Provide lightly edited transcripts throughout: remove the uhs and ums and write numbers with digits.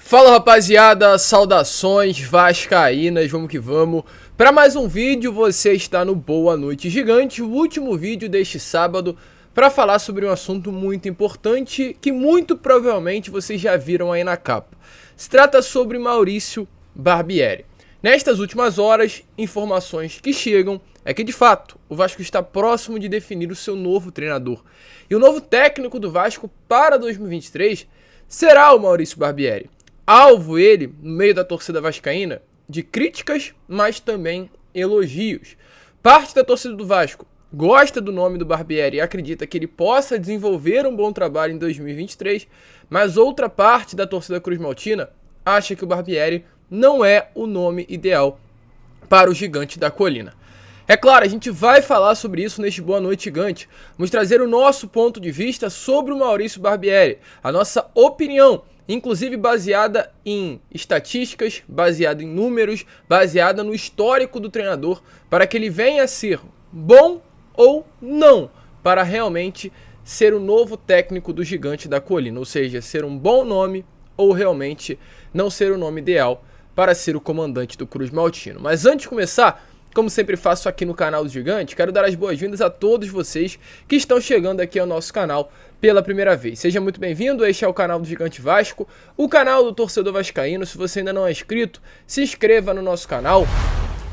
Fala rapaziada, saudações vascaínas, vamos que vamos. Para mais um vídeo, você está no Boa Noite Gigante, o último vídeo deste sábado, para falar sobre um assunto muito importante que muito provavelmente vocês já viram aí na capa. Se trata sobre Maurício Barbieri. Nestas últimas horas, informações que chegam é que de fato o Vasco está próximo de definir o seu novo treinador. E o novo técnico do Vasco para 2023 será o Maurício Barbieri. Alvo ele, no meio da torcida vascaína, de críticas, mas também elogios. Parte da torcida do Vasco gosta do nome do Barbieri e acredita que ele possa desenvolver um bom trabalho em 2023, mas outra parte da torcida cruzmaltina acha que o Barbieri não é o nome ideal para o Gigante da Colina. É claro, a gente vai falar sobre isso neste Boa Noite Gigante. Vamos trazer o nosso ponto de vista sobre o Maurício Barbieri, a nossa opinião, inclusive baseada em estatísticas, baseada em números, baseada no histórico do treinador, para que ele venha a ser bom ou não, para realmente ser o novo técnico do Gigante da Colina, ou seja, ser um bom nome ou realmente não ser o nome ideal para ser o comandante do Cruzmaltino. Mas antes de começar, como sempre faço aqui no canal do Gigante, quero dar as boas-vindas a todos vocês que estão chegando aqui ao nosso canal pela primeira vez. Seja muito bem-vindo, este é o canal do Gigante Vasco, o canal do torcedor vascaíno. Se você ainda não é inscrito, se inscreva no nosso canal,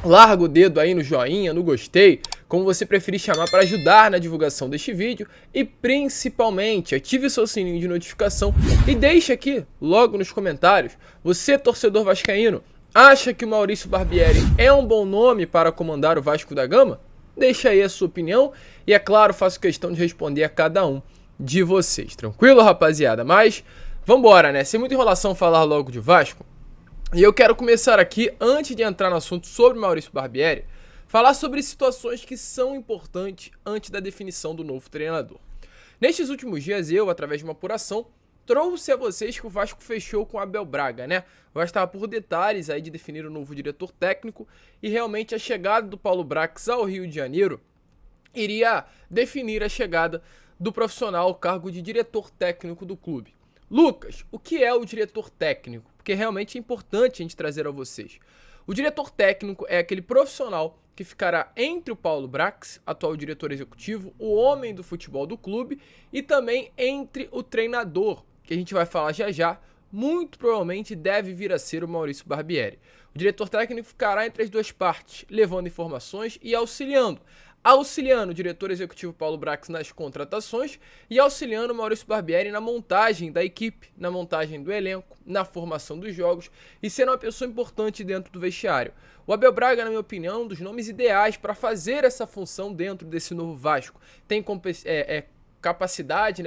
larga o dedo aí no joinha, no gostei, como você preferir chamar, para ajudar na divulgação deste vídeo e principalmente ative o seu sininho de notificação e deixe aqui logo nos comentários, você torcedor vascaíno, acha que o Maurício Barbieri é um bom nome para comandar o Vasco da Gama? Deixa aí a sua opinião e, é claro, faço questão de responder a cada um de vocês. Tranquilo, rapaziada? Mas vambora, né? Sem muita enrolação, falar logo de Vasco. E eu quero começar aqui, antes de entrar no assunto sobre Maurício Barbieri, falar sobre situações que são importantes antes da definição do novo treinador. Nestes últimos dias, eu, através de uma apuração, trouxe a vocês que o Vasco fechou com Abel Braga, né? O Vasco estava por detalhes aí de definir o novo diretor técnico e realmente a chegada do Paulo Brax ao Rio de Janeiro iria definir a chegada do profissional ao cargo de diretor técnico do clube. Lucas, o que é o diretor técnico? Porque realmente é importante a gente trazer a vocês. O diretor técnico é aquele profissional que ficará entre o Paulo Brax, atual diretor executivo, o homem do futebol do clube, e também entre o treinador, que a gente vai falar já já, muito provavelmente deve vir a ser o Maurício Barbieri. O diretor técnico ficará entre as duas partes, levando informações e auxiliando o diretor executivo Paulo Brax nas contratações e auxiliando o Maurício Barbieri na montagem da equipe, na montagem do elenco, na formação dos jogos e sendo uma pessoa importante dentro do vestiário. O Abel Braga, na minha opinião, é um dos nomes ideais para fazer essa função dentro desse novo Vasco. Tem capacidade,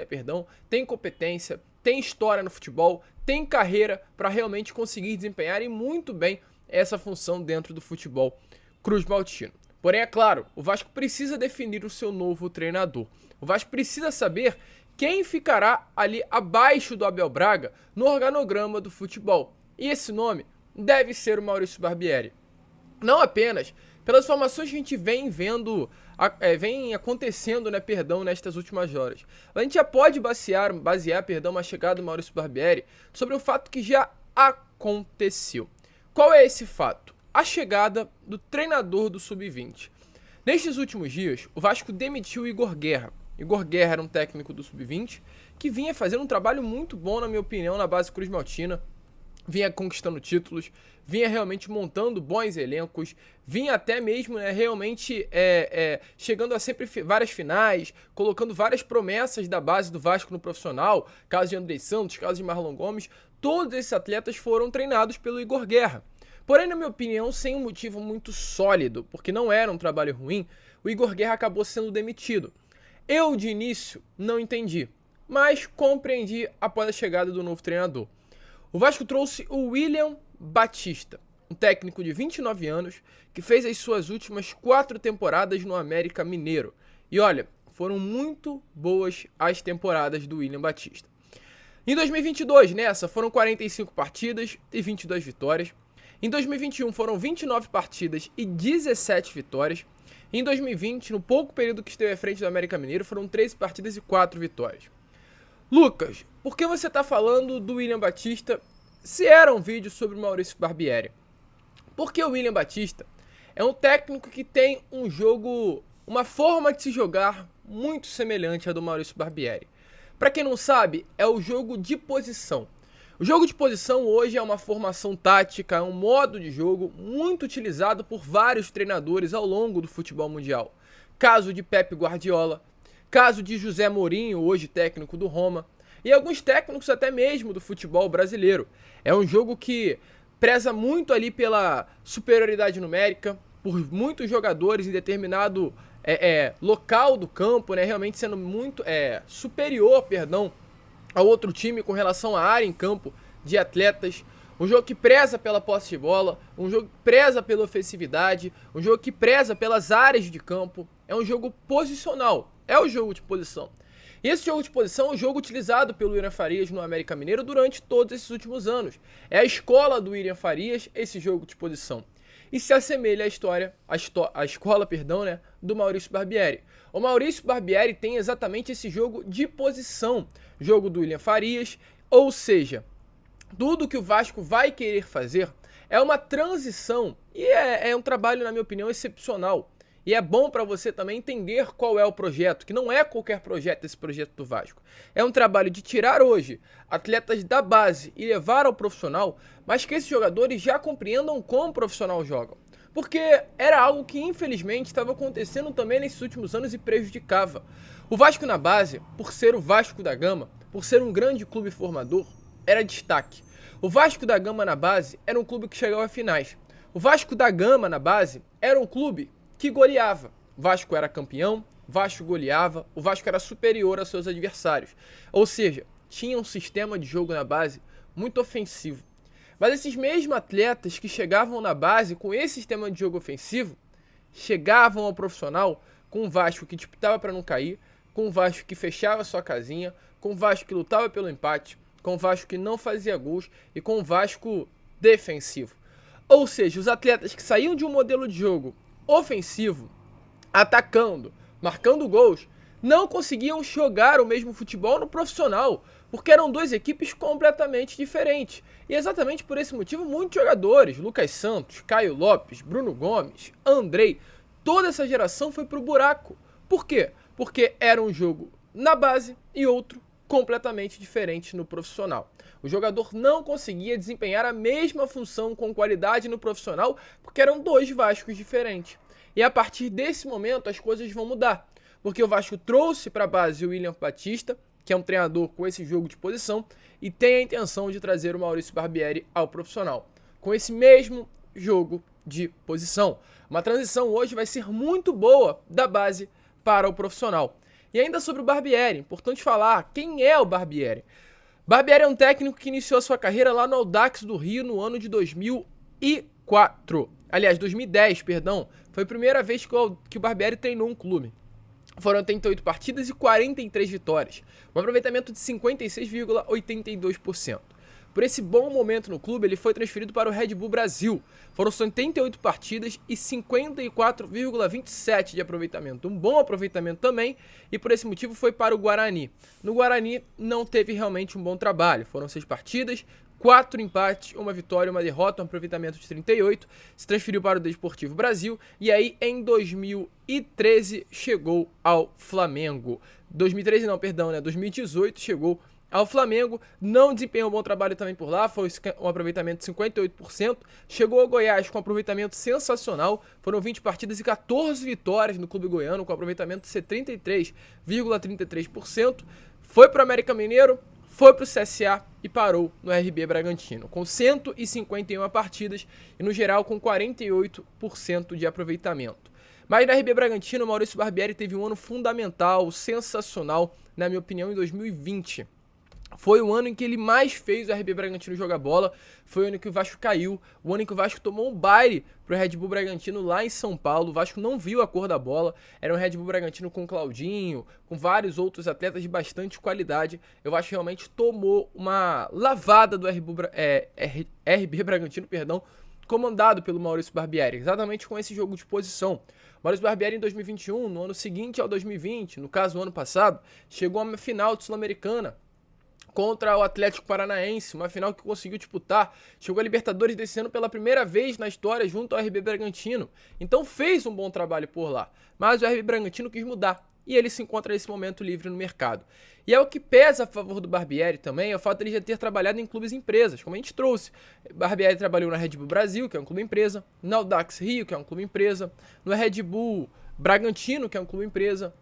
tem competência, tem história no futebol, tem carreira para realmente conseguir desempenhar e muito bem essa função dentro do futebol cruzmaltino. Porém, é claro, o Vasco precisa definir o seu novo treinador. O Vasco precisa saber quem ficará ali abaixo do Abel Braga no organograma do futebol. E esse nome deve ser o Maurício Barbieri. Não apenas pelas informações que a gente vem vendo, vem acontecendo, nestas últimas horas. A gente já pode basear a chegada do Maurício Barbieri sobre o fato que já aconteceu. Qual é esse fato? A chegada do treinador do Sub-20. Nestes últimos dias, o Vasco demitiu o Igor Guerra. Igor Guerra era um técnico do Sub-20 que vinha fazendo um trabalho muito bom, na minha opinião, na base cruzmaltina. Vinha conquistando títulos, vinha realmente montando bons elencos, vinha até mesmo chegando a sempre várias finais, colocando várias promessas da base do Vasco no profissional, caso de Andrei Santos, caso de Marlon Gomes. Todos esses atletas foram treinados pelo Igor Guerra. Porém, na minha opinião, sem um motivo muito sólido, porque não era um trabalho ruim, o Igor Guerra acabou sendo demitido. Eu, de início, não entendi, mas compreendi após a chegada do novo treinador. O Vasco trouxe o William Batista, um técnico de 29 anos, que fez as suas últimas 4 temporadas no América Mineiro. E olha, foram muito boas as temporadas do William Batista. Em 2022, foram 45 partidas e 22 vitórias. Em 2021 foram 29 partidas e 17 vitórias. Em 2020, no pouco período que esteve à frente do América Mineiro, foram 13 partidas e 4 vitórias. Lucas, por que você está falando do William Batista se era um vídeo sobre o Maurício Barbieri. Porque o William Batista é um técnico que tem um jogo, uma forma de se jogar muito semelhante à do Maurício Barbieri. Para quem não sabe, é o jogo de posição. O jogo de posição hoje é uma formação tática, é um modo de jogo muito utilizado por vários treinadores ao longo do futebol mundial. Caso de Pep Guardiola, caso de José Mourinho, hoje técnico do Roma, e alguns técnicos até mesmo do futebol brasileiro. É um jogo que preza muito ali pela superioridade numérica, por muitos jogadores em determinado local do campo, né, realmente sendo muito superior, ao outro time com relação à área em campo de atletas. Um jogo que preza pela posse de bola, um jogo que preza pela ofensividade, um jogo que preza pelas áreas de campo. É um jogo posicional, é o jogo de posição. E esse jogo de posição é um jogo utilizado pelo William Farias no América Mineiro durante todos esses últimos anos. É a escola do William Farias, esse jogo de posição. E se assemelha à escola, né, do Maurício Barbieri. O Maurício Barbieri tem exatamente esse jogo de posição, jogo do William Farias, ou seja, tudo que o Vasco vai querer fazer é uma transição e é um trabalho, na minha opinião, excepcional. E é bom para você também entender qual é o projeto, que não é qualquer projeto esse projeto do Vasco. É um trabalho de tirar hoje atletas da base e levar ao profissional, mas que esses jogadores já compreendam como o profissional joga. Porque era algo que infelizmente estava acontecendo também nesses últimos anos e prejudicava. O Vasco na base, por ser o Vasco da Gama, por ser um grande clube formador, era destaque. O Vasco da Gama na base era um clube que chegava a finais. O Vasco da Gama na base era um clube que goleava. O Vasco era campeão, o Vasco goleava, o Vasco era superior aos seus adversários. Ou seja, tinha um sistema de jogo na base muito ofensivo. Mas esses mesmos atletas que chegavam na base com esse sistema de jogo ofensivo, chegavam ao profissional com um Vasco que disputava para não cair, com um Vasco que fechava sua casinha, com um Vasco que lutava pelo empate, com um Vasco que não fazia gols e com um Vasco defensivo. Ou seja, os atletas que saíam de um modelo de jogo ofensivo, atacando, marcando gols, não conseguiam jogar o mesmo futebol no profissional, porque eram duas equipes completamente diferentes. E exatamente por esse motivo, muitos jogadores, Lucas Santos, Caio Lopes, Bruno Gomes, Andrei, toda essa geração foi pro buraco. Por quê? Porque era um jogo na base e outro completamente diferente no profissional. O jogador não conseguia desempenhar a mesma função com qualidade no profissional porque eram dois Vascos diferentes. E a partir desse momento as coisas vão mudar, porque o Vasco trouxe para a base o William Batista, que é um treinador com esse jogo de posição, e tem a intenção de trazer o Maurício Barbieri ao profissional, com esse mesmo jogo de posição. Uma transição hoje vai ser muito boa da base para o profissional. E ainda sobre o Barbieri, importante falar, quem é o Barbieri? Barbieri é um técnico que iniciou sua carreira lá no Audax do Rio no ano de 2004. Aliás, 2010, perdão. Foi a primeira vez que o Barbieri treinou um clube. Foram 88 partidas e 43 vitórias. Um aproveitamento de 56,82%. Por esse bom momento no clube, ele foi transferido para o Red Bull Brasil. Foram 78 partidas e 54,27% de aproveitamento. Um bom aproveitamento também, e por esse motivo foi para o Guarani. No Guarani não teve realmente um bom trabalho. Foram 6 partidas, 4 empates, 1 vitória, 1 derrota, um aproveitamento de 38%. Se transferiu para o Desportivo Brasil e aí em 2013 chegou ao Flamengo. 2018 chegou ao Flamengo, não desempenhou um bom trabalho também por lá, foi um aproveitamento de 58%, chegou ao Goiás com um aproveitamento sensacional, foram 20 partidas e 14 vitórias no clube goiano, com um aproveitamento de 73,33%, foi para o América Mineiro, foi para o CSA e parou no RB Bragantino, com 151 partidas e no geral com 48% de aproveitamento. Mas na RB Bragantino, o Maurício Barbieri teve um ano fundamental, sensacional, na minha opinião, em 2020. Foi o ano em que ele mais fez o RB Bragantino jogar bola, foi o ano que o Vasco caiu, o ano em que o Vasco tomou um baile pro Red Bull Bragantino lá em São Paulo. O Vasco não viu a cor da bola, era um Red Bull Bragantino com Claudinho, com vários outros atletas de bastante qualidade. O Vasco realmente tomou uma lavada do RB Bragantino, comandado pelo Maurício Barbieri, exatamente com esse jogo de posição. Maurício Barbieri em 2021, no ano seguinte ao 2020, no caso o ano passado, chegou à final de Sul-Americana, contra o Atlético Paranaense, uma final que conseguiu disputar, chegou a Libertadores desse ano pela primeira vez na história junto ao RB Bragantino, então fez um bom trabalho por lá, mas o RB Bragantino quis mudar, e ele se encontra nesse momento livre no mercado. E é o que pesa a favor do Barbieri também, é o fato de ele já ter trabalhado em clubes e empresas, como a gente trouxe. Barbieri trabalhou na Red Bull Brasil, que é um clube empresa, na Audax Rio, que é um clube empresa, no Red Bull Bragantino, que é um clube empresa.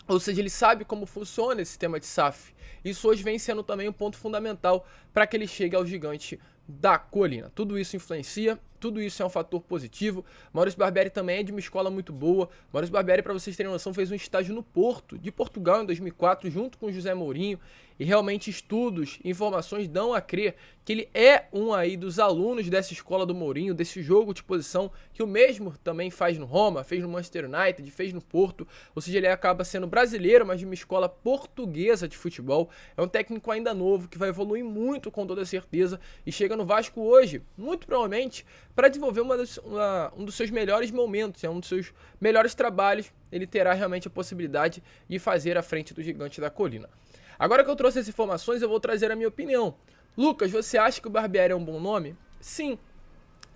Ou seja, ele sabe como funciona esse sistema de SAF. Isso hoje vem sendo também um ponto fundamental para que ele chegue ao gigante da colina. Tudo isso influencia, tudo isso é um fator positivo. Maurício Barbieri também é de uma escola muito boa. Maurício Barbieri, para vocês terem noção, fez um estágio no Porto, de Portugal, em 2004, junto com José Mourinho. E realmente estudos e informações dão a crer que ele é um aí dos alunos dessa escola do Mourinho, desse jogo de posição que o mesmo também faz no Roma, fez no Manchester United, fez no Porto. Ou seja, ele acaba sendo brasileiro, mas de uma escola portuguesa de futebol. É um técnico ainda novo, que vai evoluir muito com toda certeza e chega no Vasco hoje, muito provavelmente, para desenvolver um dos seus melhores momentos, um dos seus melhores trabalhos. Ele terá realmente a possibilidade de fazer à frente do gigante da colina. Agora que eu trouxe essas informações, eu vou trazer a minha opinião. Lucas, você acha que o Barbieri é um bom nome? Sim,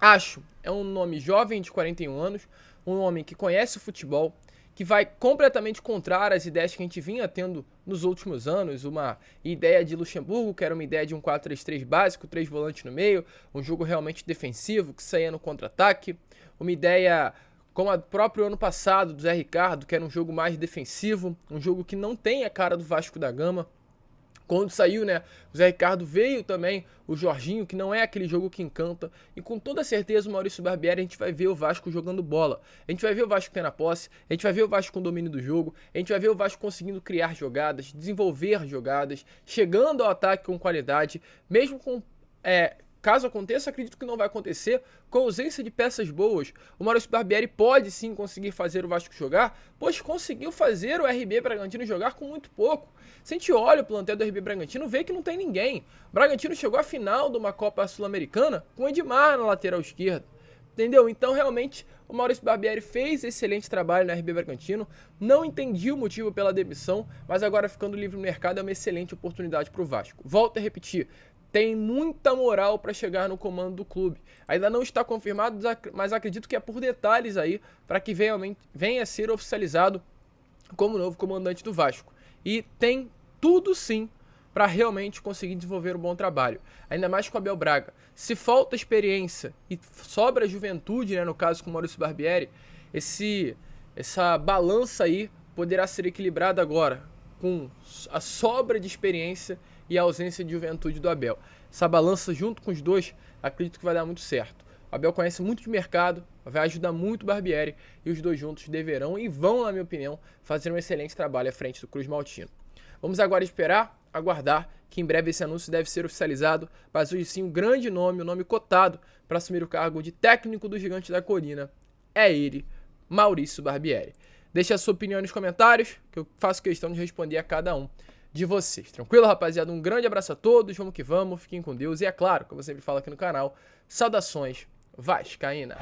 acho. É um nome jovem de 41 anos, um homem que conhece o futebol, que vai completamente contrário às ideias que a gente vinha tendo nos últimos anos, uma ideia de Luxemburgo, que era uma ideia de um 4-3-3 básico, 3 volantes no meio, um jogo realmente defensivo, que saía no contra-ataque, uma ideia como a próprio ano passado do Zé Ricardo, que era um jogo mais defensivo, um jogo que não tem a cara do Vasco da Gama. Quando saiu, né, o Zé Ricardo, veio também o Jorginho, que não é aquele jogo que encanta. E com toda certeza o Maurício Barbieri, a gente vai ver o Vasco jogando bola. A gente vai ver o Vasco tendo a posse, a gente vai ver o Vasco com domínio do jogo, a gente vai ver o Vasco conseguindo criar jogadas, desenvolver jogadas, chegando ao ataque com qualidade, mesmo com... Caso aconteça, acredito que não vai acontecer, com a ausência de peças boas, o Maurício Barbieri pode sim conseguir fazer o Vasco jogar, pois conseguiu fazer o RB Bragantino jogar com muito pouco. Se a gente olha o plantel do RB Bragantino, vê que não tem ninguém. O Bragantino chegou à final de uma Copa Sul-Americana com o Edmar na lateral esquerda. Entendeu? Então, realmente, o Maurício Barbieri fez excelente trabalho no RB Bragantino. Não entendi o motivo pela demissão, mas agora ficando livre no mercado é uma excelente oportunidade para o Vasco. Volto a repetir. Tem muita moral para chegar no comando do clube. Ainda não está confirmado, mas acredito que é por detalhes aí para que venha a ser oficializado como novo comandante do Vasco. E tem tudo sim para realmente conseguir desenvolver um bom trabalho. Ainda mais com o Abel Braga. Se falta experiência e sobra juventude, né, no caso com o Maurício Barbieri, essa balança aí poderá ser equilibrada agora com a sobra de experiência e a ausência de juventude do Abel. Essa balança junto com os dois, acredito que vai dar muito certo. O Abel conhece muito de mercado, vai ajudar muito o Barbieri e os dois juntos deverão e vão, na minha opinião, fazer um excelente trabalho à frente do Cruz Maltino. Vamos agora esperar, aguardar, que em breve esse anúncio deve ser oficializado, mas hoje sim um grande nome, um nome cotado para assumir o cargo de técnico do Gigante da Colina é ele, Maurício Barbieri. Deixe a sua opinião nos comentários, que eu faço questão de responder a cada um de vocês. Tranquilo, rapaziada? Um grande abraço a todos, vamos que vamos, fiquem com Deus. E é claro, como eu sempre falo aqui no canal, saudações vascaína.